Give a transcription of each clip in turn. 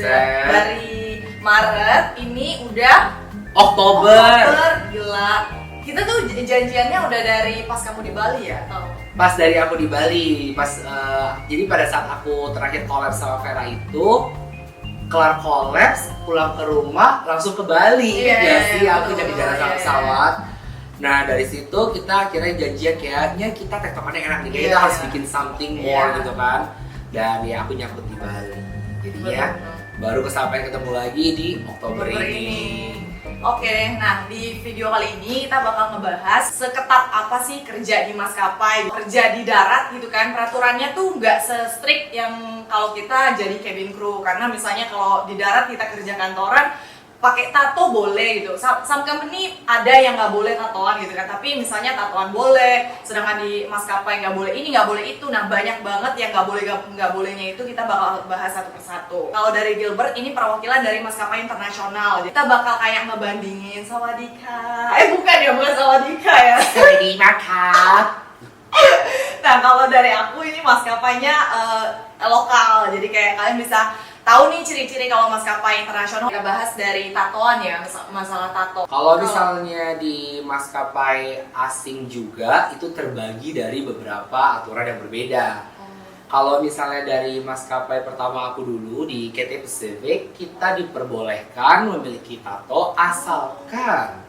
Dari Maret ini udah Oktober. Gila. Kita tuh janjiannya udah dari pas kamu di Bali ya? Atau? Pas dari aku di Bali, jadi pada saat aku terakhir collab sama Vera itu, kelar collab, pulang ke rumah, langsung ke Bali. Aku jadi jalan sama pesawat. Nah dari situ kita akhirnya janjian kayaknya kita tektokannya enak nih, kita harus bikin something more gitu kan. Dan ya aku nyangkut di Bali, jadinya baru kesampaian ketemu lagi di Oktober ini. Oke, nah di video kali ini kita bakal ngebahas seketat apa sih kerja di maskapai, kerja di darat gitu kan. Peraturannya tuh nggak se-strict yang kalau kita jadi cabin crew, karena misalnya kalau di darat kita kerja kantoran pakai tato boleh gitu. Some company ada yang nggak boleh tatoan gitu kan, tapi misalnya tatoan boleh, sedangkan di maskapai nggak boleh ini, nggak boleh itu. Nah banyak banget yang nggak bolehnya itu, kita bakal bahas satu persatu. Kalau dari Gilbert ini perwakilan dari maskapai internasional, kita bakal kayak ngebandingin sawadika. Bukan sawadika ya. Sawadika. Nah kalau dari aku ini maskapainya lokal, jadi kayak kalian bisa tahu nih ciri-ciri kalau maskapai internasional. Kita bahas dari tatoan ya, masalah tato. Kalau misalnya di maskapai asing juga itu terbagi dari beberapa aturan yang berbeda. Kalau misalnya dari maskapai pertama aku dulu di Cathay Pacific, kita diperbolehkan memiliki tato asalkan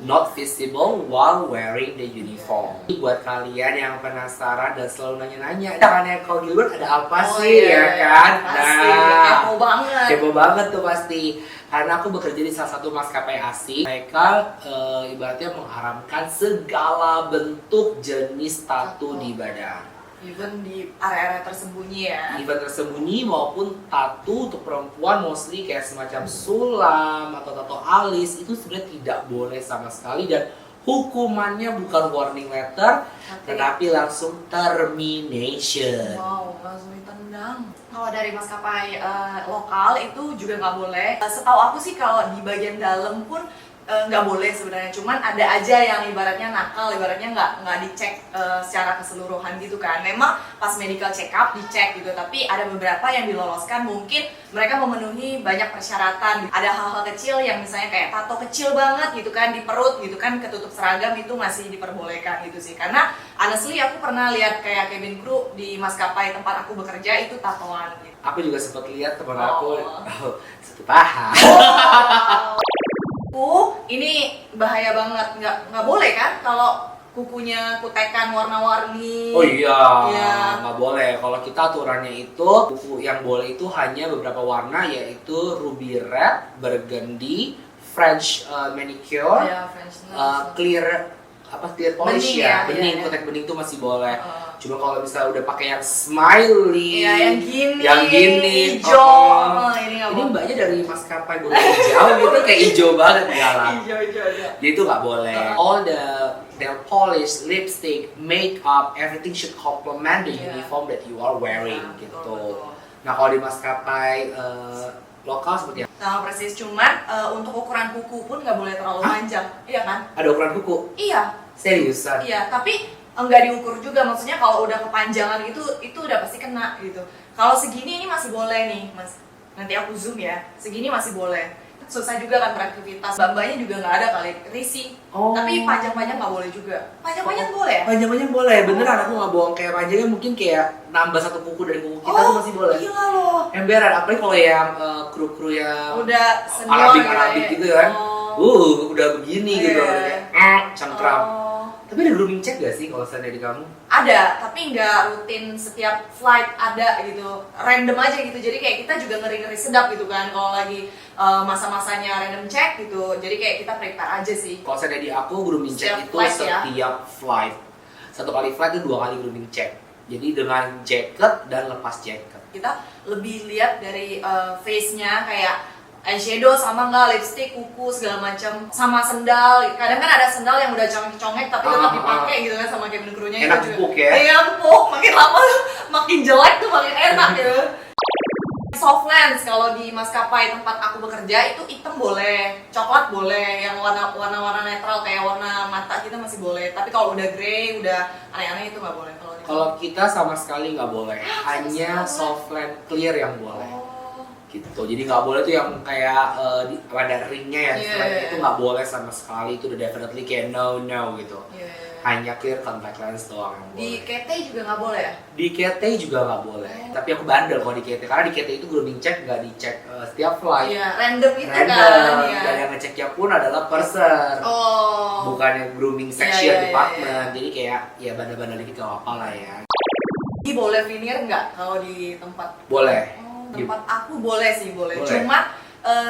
not visible while wearing the uniform. Buat kalian yang penasaran dan selalu nanya-nanya, tangannya kalau Gilbert ada apa sih ya kan? Pasti, kepo banget. Kepo banget tuh pasti. Karena aku bekerja di salah satu maskapai asing, mereka ibaratnya mengharamkan segala bentuk jenis tato di badan. Even di area-area tersembunyi ya. Even tersembunyi maupun tato untuk perempuan mostly kayak semacam sulam atau tato alis itu sebenarnya tidak boleh sama sekali, dan hukumannya bukan warning letter tetapi langsung termination. Wow, langsung ditendang. Kalau dari maskapai lokal itu juga nggak boleh. Setahu aku sih kalau di bagian dalam pun nggak boleh sebenarnya, cuman ada aja yang ibaratnya nakal, ibaratnya nggak dicek secara keseluruhan gitu kan. Memang pas medical check up dicek gitu, tapi ada beberapa yang diloloskan, mungkin mereka memenuhi banyak persyaratan. Ada hal-hal kecil yang misalnya kayak tato kecil banget gitu kan di perut gitu kan, ketutup seragam itu masih diperbolehkan gitu sih. Karena honestly aku pernah lihat kayak cabin crew di maskapai tempat aku bekerja itu tatoan gitu. Aku juga sempat lihat teman aku satu paha. Ini bahaya banget, nggak boleh kan kalau kukunya kutekan warna-warni. Oh iya, nggak boleh. Kalau kita aturannya itu kuku yang boleh itu hanya beberapa warna, yaitu ruby red, burgundy, French manicure, clear polish bening, kotek bening itu masih boleh. Cuma kalau misalnya udah pakai yang smiley, yang gini, hijau, ini mbaknya dari maskapai bola hijau gitu, kayak hijau banget jalan. Jadi itu nggak boleh. All the nail polish, lipstick, makeup, everything should complement the uniform that you are wearing gitu. Nah kalau di maskapai lokal seperti apa? Sama persis, cuman untuk ukuran kuku pun nggak boleh terlalu panjang, iya kan? Ada ukuran kuku? Iya. Seriusan? Iya, tapi nggak diukur juga, maksudnya kalau udah kepanjangan itu udah pasti kena gitu. Kalau segini ini masih boleh nih, Mas. Nanti aku zoom ya, segini masih boleh. Susah juga kan beraktivitas, mbak-mbaknya juga nggak ada kali, risih. Tapi panjang-panjang nggak boleh juga. Panjang-panjang boleh ya? Panjang-panjang boleh, beneran aku nggak bohong. Kayak panjangnya mungkin kayak nambah satu kuku dari kuku kita tuh masih boleh. Gila loh. Emberan, apalagi kalau yang kru-kru yang udah senior Arabik gitu kan. Udah begini gitu, udah kayak cengkram. Tapi ada grooming check gak sih kalau misalnya di kamu? Ada, tapi nggak rutin setiap flight ada gitu, random aja gitu. Jadi kayak kita juga ngeri-ngeri sedap gitu kan kalau lagi masa-masanya random check gitu. Jadi kayak kita prepare aja sih. Kalau misalnya di aku grooming check itu setiap flight. Satu kali flight itu 2 kali grooming check. Jadi dengan jacket dan lepas jacket. Kita lebih lihat dari face-nya, kayak eyeshadow sama nggak, lipstick, kuku, segala macam, sama sendal. Kadang kan ada sendal yang udah congek-congek tapi tetap dipakai gitu kan sama cabin crew-nya. Enak empuk ya? Iya empuk, makin lama makin jelek tuh makin enak gitu. Soft lens kalau di maskapai tempat aku bekerja itu hitam boleh, coklat boleh, yang warna-warna netral kayak warna mata kita masih boleh. Tapi kalau udah grey, udah aneh-aneh itu nggak boleh. Kalau kita sama sekali nggak boleh, hanya soft lens clear yang boleh. gitu. Jadi nggak boleh tuh yang kayak ada ringnya ya, Yeah. itu nggak boleh sama sekali. Itu udah definitely kayak no gitu. Yeah. Hanya clear contact lens doang yang Di boleh. KT juga nggak boleh ya? Di KT juga nggak boleh. Tapi aku bandel kalau di KT karena di KT itu grooming check nggak dicek setiap flight. Iya, random gitu Random. kan ya. Dan yang ngeceknya pun adalah purser. Oh. Bukan yang grooming section Iya, iya, department. iya. Jadi kayak ya bandel-bandel dikit gak apa-apa lah ya. Gigi boleh veneer nggak kalau di tempat? Boleh. Oh, tempat aku boleh sih, boleh. Boleh. Cuma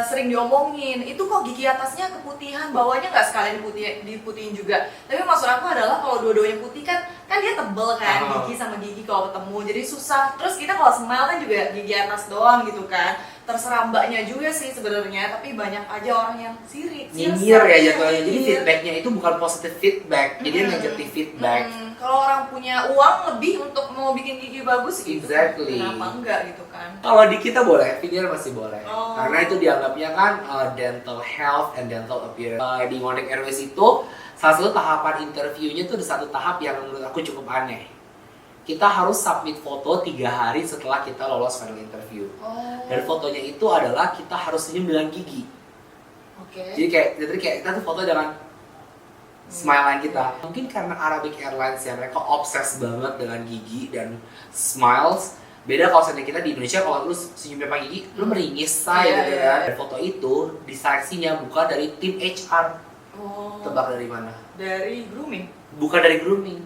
sering diomongin, itu kok gigi atasnya keputihan, bawahnya nggak sekalian diputihin juga. Tapi maksud aku adalah kalau dua-duanya putih kan dia tebel kan, Oh. gigi sama gigi kalau ketemu, jadi susah. Terus kita kalau smile kan juga gigi atas doang gitu kan. Terserah mbaknya juga sih sebenarnya, tapi banyak aja orang yang sirik. Nyinyir ya jatuhnya. Jadi nyinyir. feedbacknya itu bukan positive feedback, jadi negative feedback. Kalau orang punya uang lebih untuk mau bikin gigi bagus gitu, Exactly. kenapa enggak gitu kan? Kalau di kita boleh, veneer masih boleh. Oh. Karena itu dianggapnya kan dental health and dental appearance. Di Ngondek Airways itu salah satu tahapan interviewnya tuh ada satu tahap yang menurut aku cukup aneh. Kita harus submit foto 3 hari setelah kita lolos final interview. Oh. Dan fotonya itu adalah kita harus senyum dengan gigi. Oke. Jadi kayak kita tuh foto dengan smile line kita. Mungkin karena Arabic Airlines ya, mereka obses banget dengan gigi dan smiles. Beda kalau seandainya kita di Indonesia, kalau lu senyum pakai gigi, lu meringis say Iya, gitu iya, kan. iya. Dan foto itu diseleksinya bukan dari tim HR. Oh. Tebak dari mana? Dari grooming, Bukan dari grooming.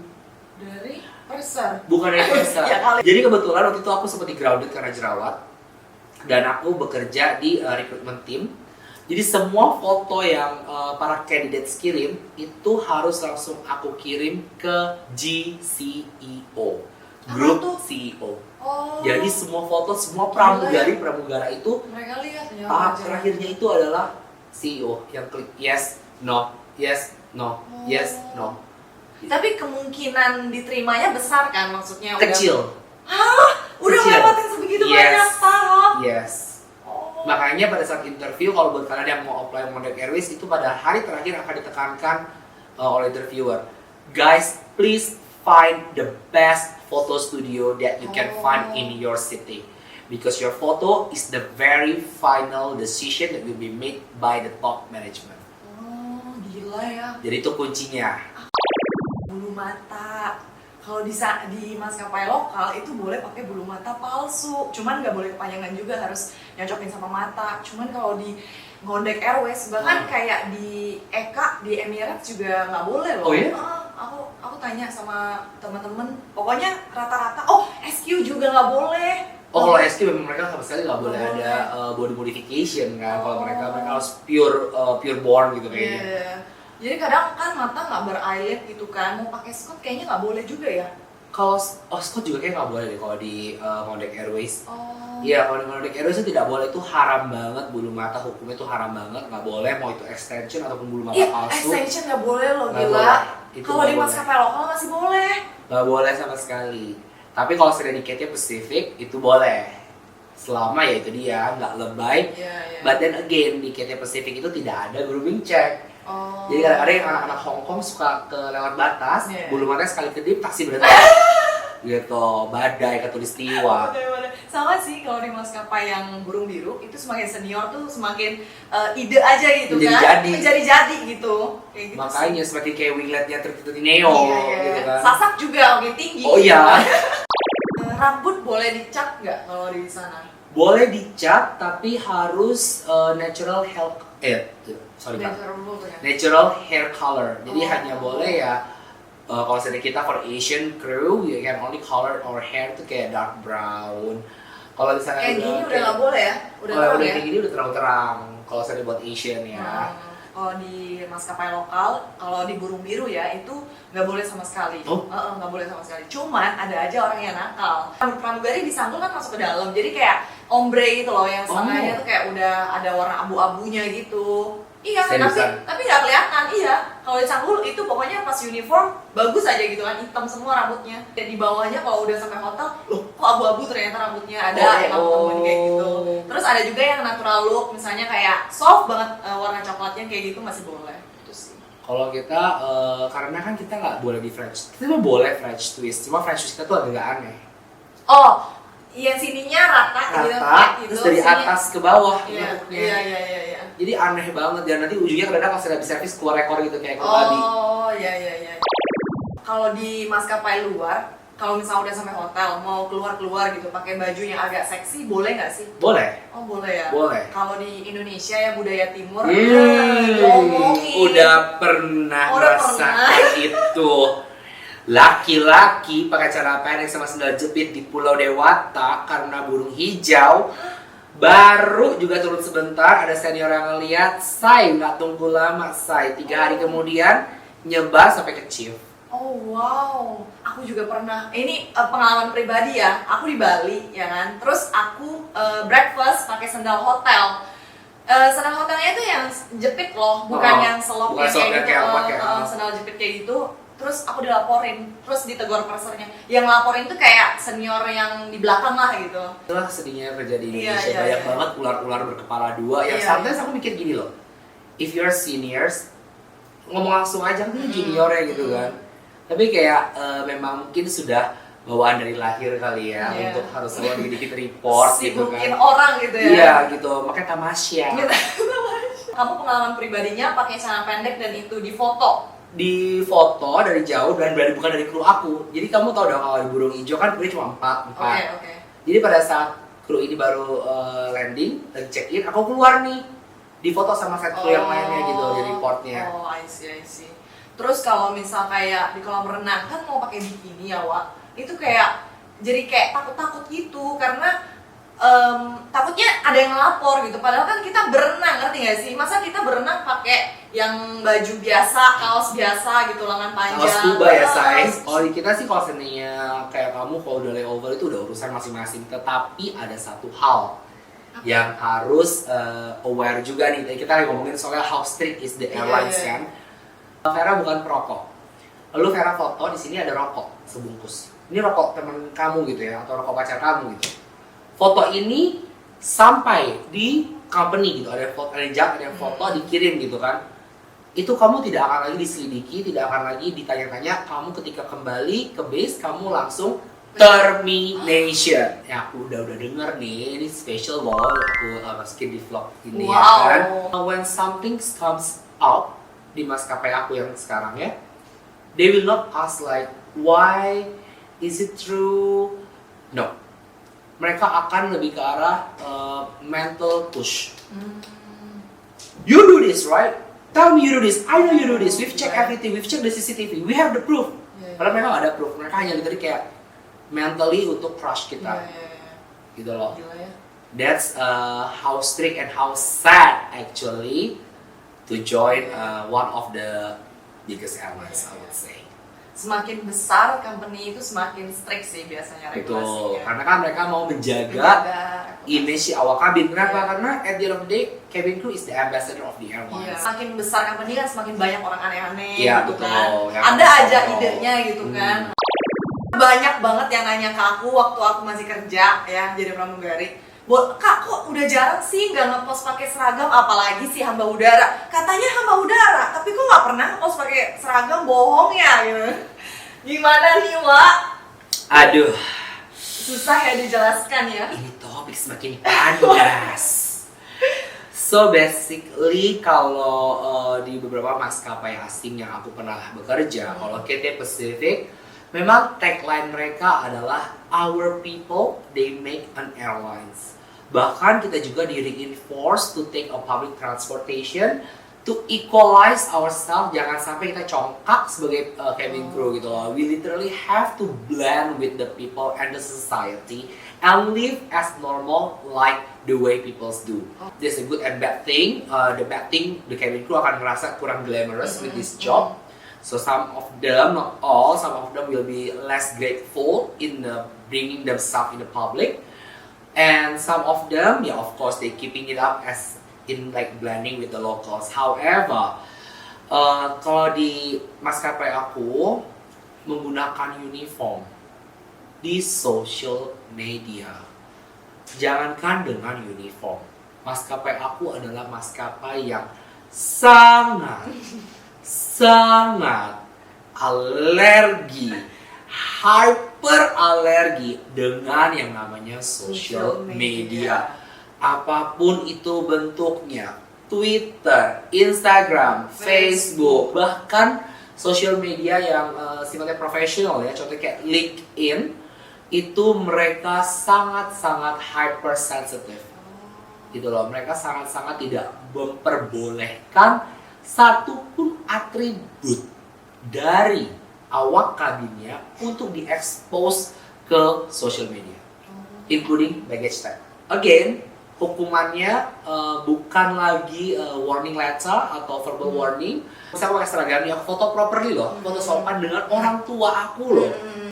dari purser. Bukan dari purser. Ya kali. Jadi kebetulan waktu itu aku sempat di grounded karena jerawat. Dan aku bekerja di recruitment team. Jadi semua foto yang para candidates kirim itu harus langsung aku kirim ke GCEO, Group tuh? CEO. Oh. Jadi semua foto, semua pramugara itu mereka lihat ya. tahap wajar. terakhirnya itu adalah CEO yang klik yes, no, yes, no, yes, no. Tapi kemungkinan diterimanya besar kan maksudnya? Kecil. Udah Kecil. ngelewatin sebegitu Yes. banyak tahap. Yes. Oh. Makanya pada saat interview, kalau buat kalian yang mau apply Ngondek Airways, itu pada hari terakhir akan ditekankan oleh interviewer. Guys, please find the best photo studio that you can find in your city. Because your photo is the very final decision that will be made by the top management. Oh, gila ya. Jadi itu kuncinya. Bulu mata. Kalau di maskapai lokal itu boleh pakai bulu mata palsu, cuman nggak boleh kepanjangan juga, harus nyocokin sama mata. Cuman kalau di Ngondek Airways, bahkan kayak di Eka, di Emirates juga nggak boleh loh. Oh iya? Aku tanya sama teman-teman, pokoknya rata-rata, oh SQ juga nggak boleh. Oh, kalau SQ memang mereka sama sekali nggak boleh Nggak ada body modification kan. Kalau Oh. mereka harus pure born gitu kayaknya. Iya. Jadi kadang kan mata nggak bereyelid gitu kan, mau pakai Scott kayaknya nggak boleh juga ya. Kalau Scott juga kayak nggak boleh deh kalau di Ngondek Airways. Oh. Iya, kalau di Ngondek Airways itu tidak boleh, itu haram banget bulu mata, hukumnya itu haram banget, nggak boleh mau itu extension ataupun bulu mata Iya, palsu. extension nggak boleh loh, Nggak gila. boleh. Itu Kalau nggak di boleh. maskapai lokal masih boleh. Nggak boleh sama sekali. Tapi kalau sudah di Cathay Pacific itu boleh. Selama ya itu dia nggak lebay. Iya, iya. But then again di Cathay Pacific itu tidak ada grooming check. Oh. Jadi kadang-kadang yang anak-anak Hong Kong suka ke lewat batas, Iya. bulu matanya sekali kedip taksi berhenti. Gitu, badai katulistiwa. Bener-bener. Sama sih kalau di maskapai yang burung biru itu semakin senior tuh semakin ide aja gitu Menjadi-jadi. kan. Menjadi-jadi gitu. Kayak gitu Makanya sih. semakin kayak wingletnya tertutup Neo Iya, iya. gitu kan. Sasak juga oke tinggi. Oh iya. Rambut boleh dicat nggak kalau di sana? Boleh dicat tapi harus natural natural hair color. Jadi Oh. hanya boleh ya kalau misalnya kita for Asian crew, we can only color our hair tuh kayak dark brown. Kalau misalnya Kayak gini udah nggak boleh ya? Udah kalau terang udah ya? kayak gini udah terlalu terang. Kalau saya buat Asian ya. Kalau di maskapai lokal, kalau di burung biru ya itu nggak boleh sama sekali. Oh? Nggak boleh sama sekali. Cuman ada aja orang yang nakal. Rambut pramugari disanggul kan masuk ke dalam, jadi kayak ombre itu loh yang setengahnya tuh kayak udah ada warna abu-abunya gitu. Iya, Seriusan? tapi nggak kelihatan. Iya, kalau disanggul itu pokoknya pas uniform bagus aja gitu kan, hitam semua rambutnya. Dan di bawahnya kalau udah sampai hotel, loh kok abu-abu ternyata rambutnya ada yang aku temuin kayak gitu. Terus ada juga yang natural look, misalnya kayak soft banget warna coklatnya kayak gitu masih boleh. Itu sih. Kalau kita karena kan kita nggak boleh di French, kita mah boleh French twist. Cuma French twist kita tuh agak aneh. Oh, Yang sininya rata gitu, terus dari atas ke bawah Iya. Jadi aneh banget, dan nanti ujungnya kadang pas habis servis keluar rekor gitu kayak tadi. Oh, iya. Kalau di maskapai luar, kalau misalnya udah sampai hotel, mau keluar gitu, pakai baju yang agak seksi, boleh nggak sih? Boleh. Oh, boleh ya? Boleh. Kalau di Indonesia ya budaya timur, ngomongin. Udah pernah merasakan itu. Laki-laki pakai celana pendek sama sandal jepit di Pulau Dewata karena burung hijau. Baru juga turun sebentar, ada senior yang ngeliat, say nggak tunggu lama, say 3 hari kemudian nyebar sampai ke Chief. Oh wow, aku juga pernah. Ini pengalaman pribadi ya. Aku di Bali ya kan. Terus aku breakfast pakai sandal hotel. Sandal hotelnya itu yang jepit loh, bukan yang selop bukan yang kayak selop gitu. yang Sandal jepit kayak gitu. Terus aku dilaporin, terus ditegur pursernya. Yang laporin tuh kayak senior yang di belakang lah gitu. Itulah sedihnya kerja di Iya, Indonesia, banyak banget ular-ular berkepala dua. Yang sometimes aku mikir gini loh, if you're seniors, ngomong langsung aja kan junior ya gitu kan. Tapi kayak memang mungkin sudah bawaan dari lahir kali ya, untuk harus selalu dikit report gitu kan. Sibukin orang gitu ya. Iya gitu, makanya tamasya. Kamu pengalaman pribadinya pakai celana pendek dan itu di foto? Di foto dari jauh dan bukan dari kru aku. Jadi kamu tahu dong kalau di burung hijau kan krunya cuma 4. Oke. Jadi pada saat kru ini baru landing dan check in, aku keluar nih di foto sama set kru yang lainnya gitu di reportnya. Oh, I see. Terus kalau misal kayak di kolam renang kan mau pakai bikini ya, Wak. Itu kayak jadi kayak takut-takut gitu karena takutnya ada yang ngelapor gitu. Padahal kan kita berenang, ngerti gak sih? Masa kita berenang pakai yang baju biasa, kaos biasa gitu, lengan panjang. Kaos scuba ya, say. Kalau di kita sih kalau seandainya kayak kamu kalau udah layover itu udah urusan masing-masing. Tetapi ada satu hal yang harus aware juga nih. Kita lagi ngomongin soal how strict is the airlines kan. Vera bukan perokok. Lalu Vera foto di sini ada rokok sebungkus. Ini rokok teman kamu gitu ya, atau rokok pacar kamu gitu. Foto ini sampai di company gitu, ada yang foto dikirim gitu kan. Itu kamu tidak akan lagi diselidiki, tidak akan lagi ditanya-tanya. Kamu ketika kembali ke base, kamu langsung termination. Ya aku udah denger nih, ini special loh, aku masukin di vlog ini ya kan. When something comes out di maskapai aku yang sekarang ya, they will not ask like, why, is it true? No. Mereka akan lebih ke arah mental push. You do this, right? Tell me you do this. I know you do this. We've checked everything. We've checked the CCTV. We have the proof. Padahal mereka nggak ada proof. Mereka hanya literally kayak mentally untuk crush kita. Gitu loh. Gila ya. That's how strict and how sad actually to join one of the biggest airlines, I would say. Semakin besar company itu semakin strict sih biasanya regulasinya. Betul, karena kan mereka mau menjaga image si awak kabin. Kenapa? Karena at the end of the day, cabin crew is the ambassador of the airlines. Semakin besar company kan semakin banyak orang aneh-aneh gitu kan. Ya, ada aja idenya gitu kan. Banyak banget yang nanya ke aku waktu aku masih kerja ya jadi pramugari. Kak, kok udah jarang sih nggak ngepost pakai seragam, apalagi sih hamba udara. Katanya hamba udara, tapi kok nggak pernah ngepost pakai seragam, bohong ya gitu. Gimana nih, Wak? Aduh, susah ya dijelaskan ya. Ini topik semakin panas. So basically kalau di beberapa maskapai asing yang aku pernah bekerja, kalau KT Pacific, memang tagline mereka adalah our people, they make an airlines. Bahkan kita juga di reinforce to take a public transportation to equalize ourselves. Jangan sampai kita congkak sebagai cabin crew gitu loh. We literally have to blend with the people and the society and live as normal like the way people do. There's a good and bad thing. The bad thing, the cabin crew akan ngerasa kurang glamorous with this job. So some of them, not all, some of them will be less grateful in bringing themselves in the public. And some of them, yeah, of course, they keeping it up as in like blending with the locals. However, kalau di maskapai aku menggunakan uniform di social media, jangankan dengan uniform, maskapai aku adalah maskapai yang sangat alergi, hyper super alergi dengan yang namanya social media. Apapun itu bentuknya, Twitter, Instagram, Facebook, bahkan social media yang sifatnya profesional ya, contohnya kayak LinkedIn, itu mereka sangat-sangat hypersensitive. Gitu loh, mereka sangat-sangat tidak memperbolehkan satupun atribut dari awak kabinnya untuk diekspos ke social media, including baggage tag. Again, hukumannya bukan lagi warning letter atau verbal warning. Misalnya aku pakai seragam, aku foto properly loh, foto sopan dengan orang tua aku loh.